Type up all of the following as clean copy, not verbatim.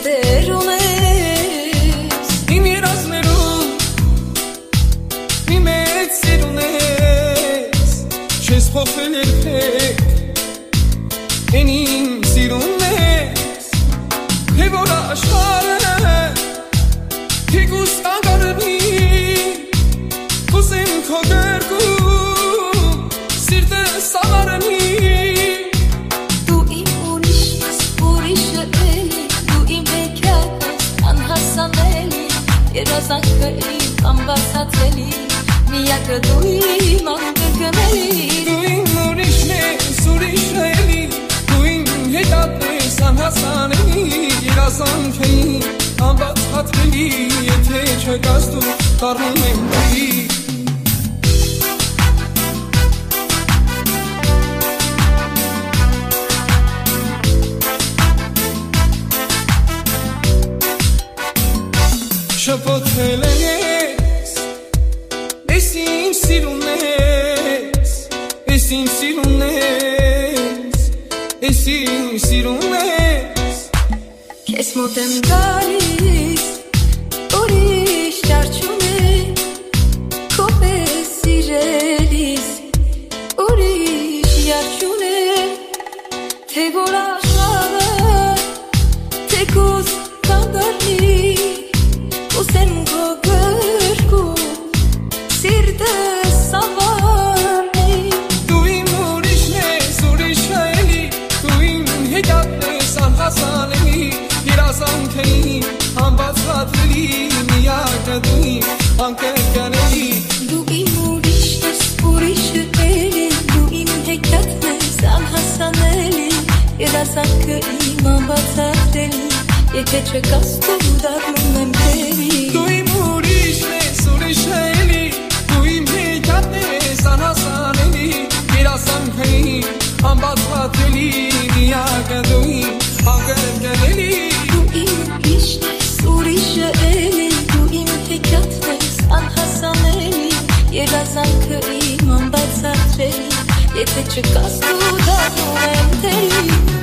դեր ունես Իմ երազներում մի մեծ սեր ունես Չես փոխվել երբեք Են իմ սիրունն ես Թե որ աշխարհը Թիկուս կանգարնի Կուսեմ քո գրկում Սիրտս սավառնի Դու իմ ուրիշն ես, ուրիշը էլի Դու իմ հեքիաթն ես, անհասանելի Երազանքը իմ անբացատրելի Միակը դու իմ անկրկնելի Դու իմ ուրիշն ես, ուրիշը էլի Դու իմ հեքիաթն ես, անհասանելի Երազանքը իմ անբացատրելի Եթե չկաս դու դառնում եմ դի Շփոթել ես, ես իմ սիրունն ես, ես իմ սիրունն ես, ես իմ սիրունն ես Քեզ մոտ եմ գալիս, ուրիշ ճարչում է Քո պես սիրելիս, ուրիշ յարջուն է Թե որ աշխարհը, թեկուզ կանգարնի Ուսեմ քո գրկում, սիրտս սավառնի Դու իմ ուրիշն ես, ուրիշը էլի Դու իմ հեքիաթն ես, անհասանելի Երազանքը իմ անբացատրելի Միակը դու իմ անկրկնելի Դու իմ ուրիշն ես, ուրիշը էլի Դու իմ հեքիաթն ես, անհասանելի Երազանքը իմ անբացատրելի Եթե չկաս դու դառնում եմ տերի Դու իմ ուրիշն ես, ուրիշը էլի Դու իմ հեքիաթն ես, անհասանելի Երազանքը իմ անբացատրելի Միակը դու իմ անկրկնելի Դու իմ ուրիշն ես, ուրիշը էլի Դու իմ հեքիաթն ես, անհասանելի Երազանքը իմ անբացատրելի Եթե չկաս դու դառնում եմ տերի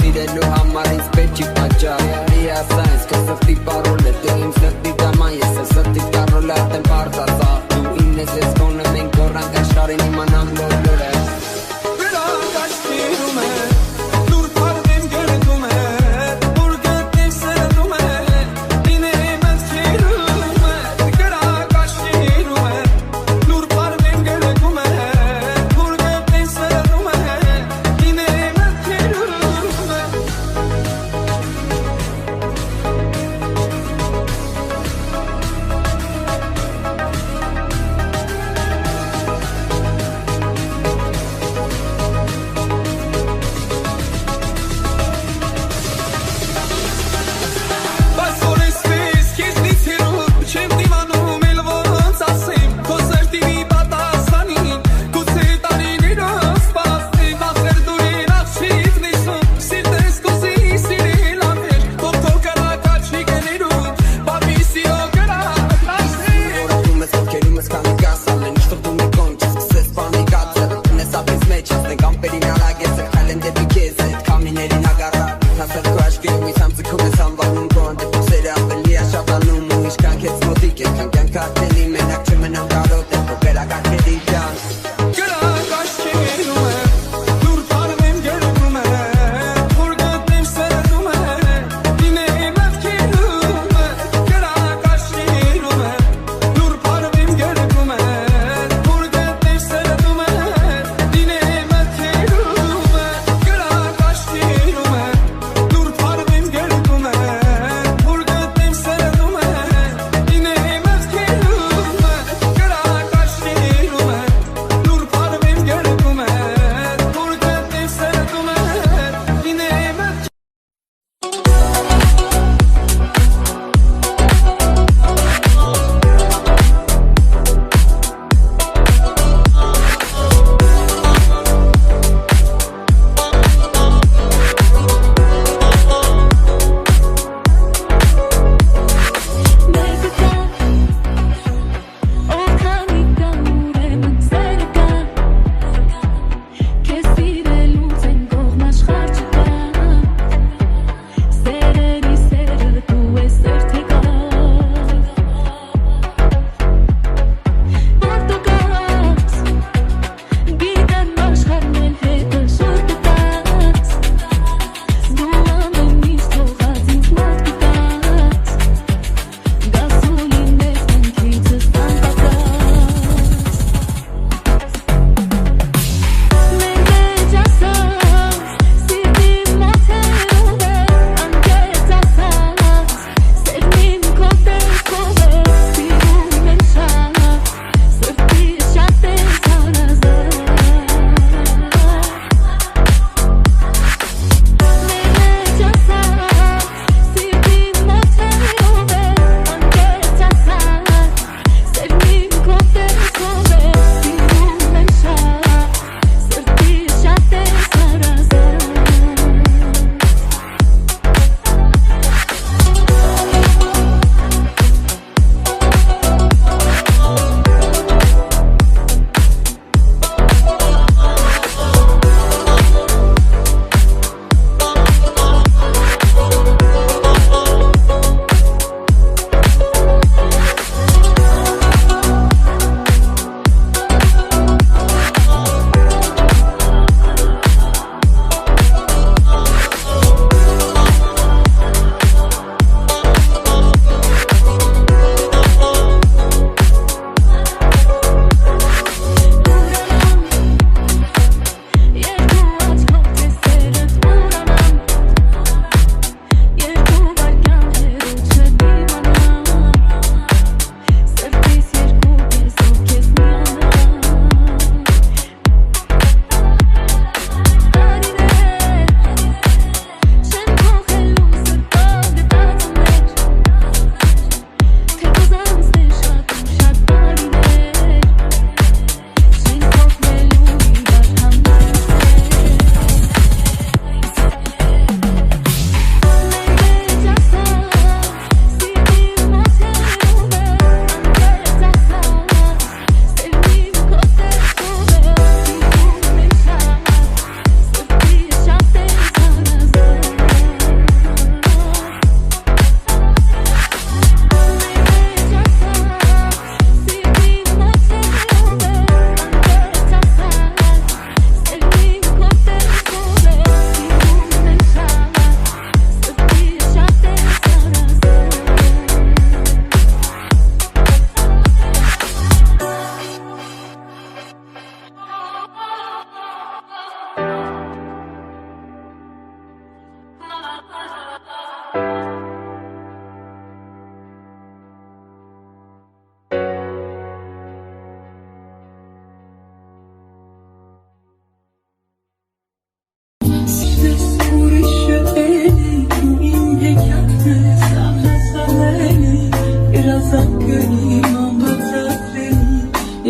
սիրելու համար ինձ պետք չի պատճառ Իասա ինձ քո սրտի պարոլ է Դու իմ սրտի դաման ես է սրտի կարոլ է Ատեմ պարտածա Դու ինն ես ես կոնը մենք գորանք աշխարին իմանամ լոլոր է Գրանք աշխիրում է Լուր պարվեմ գերդում է Որ գտեմ սրդում է Ինե մտքերում է Գրանք աշխիրում է Լուր պարվեմ գերդում է Որ գտեմ սրդում է Ինե մտքերում է Լուր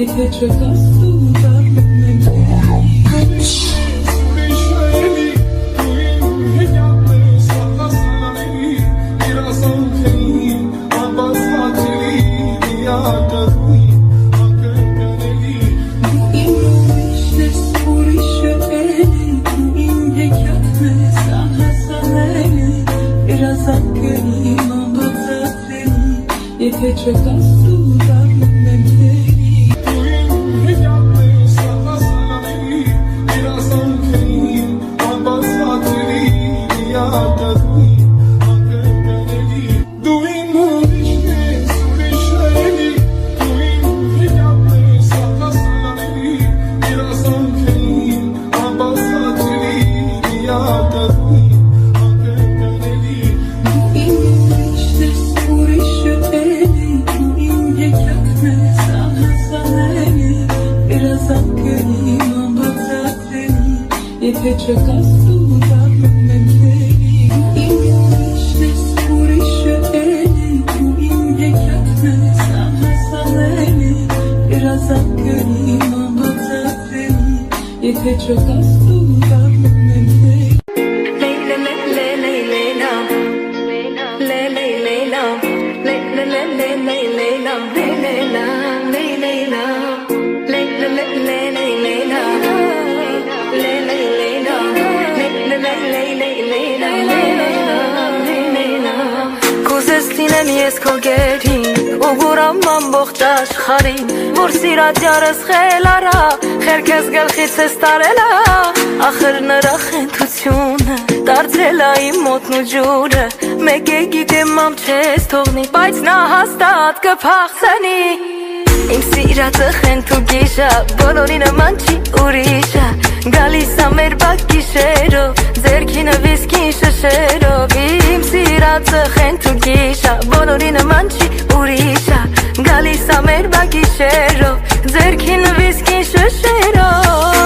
Եթե չկաս դու դառնում եմ ուրիշ էլի դու իմ հեքիաթն ես ահասանալի երազանքային անբացատրելի միակը դու իմ անկրկնելի դու իմ ուրիշն ես ուրիշը էլի դու իմ հեքիաթն ես ահասանալի երազանքային անբացատրելի Եթե չկաս դու դառնում եմ Եթե չկաս դու դառնում եմ տերի Իմ ուրիշն ես ուրիշը էլի Դու իմ հեքիաթն ես ահասանելի Երազանքը իմ անբացատրելի Եթե չկաս դու դառնում եմ տերի Կուզեստին եմ ես քո գերին ու գուրամ ամբողջ աշխարհին որ սիրած յարս խելարա խերքես գլխից ես տարելա ախր նրա խենթությունը դարձրել է իմ մոտն ու ջուրը մեկ է գիտեմ ամ չես թողնի բայց նա հաստատ կփախցնի Իմ սիրածը խենթ ու գիշա բոլորի նման չի ուրիշա Գալիս ա մեր բակ գիշերով ձերքինը վիսկին շշերով Իմ սիրածը խենթ ու գիշա բոլորի նման չի ուրիշա Գալիս ա մեր բակ գիշերով ձերքինը վիսկին շշերով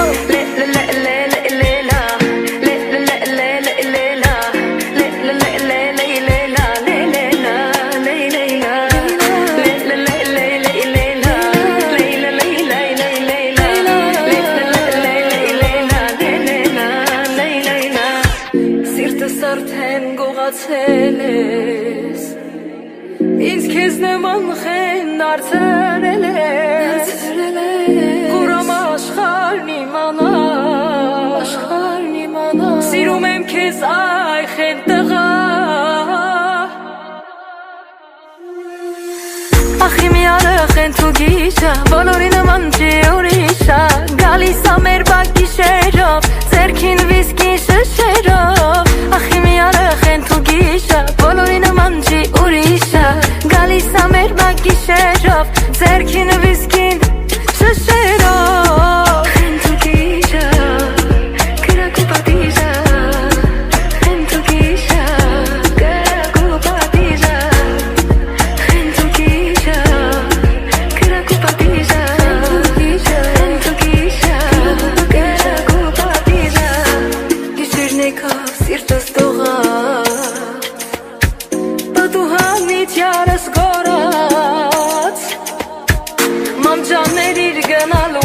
Ինձ քեզ նման խեն դարձրել ես Կուրամ աշխարհն իմանա Սիրում եմ քեզ այ խեն տղա Ախի միարը խենթ ու գիշա բոլորի նման չի ուրիշա Գալիս ա մեր բակ գիշերով ձերքին վիսկին շշերով Ախի միարը խենթ ու գիշա բոլորի նման չի ուրիշա Գալիս ա մեր բակ գիշերով ձերքին վիսկին շշերով Խենթ ու գիշա կրակ ու պատիժա Խենթ ու գիշա կրակ ու պատիժա Խենթ ու գիշա կրակ ու պատիժա Խենթ ու գիշա կրակ ու պատիժա Գիշերն եկավ սիրտս տողաց Պատուհանից յարս գորած Մամջաներ իր գնալու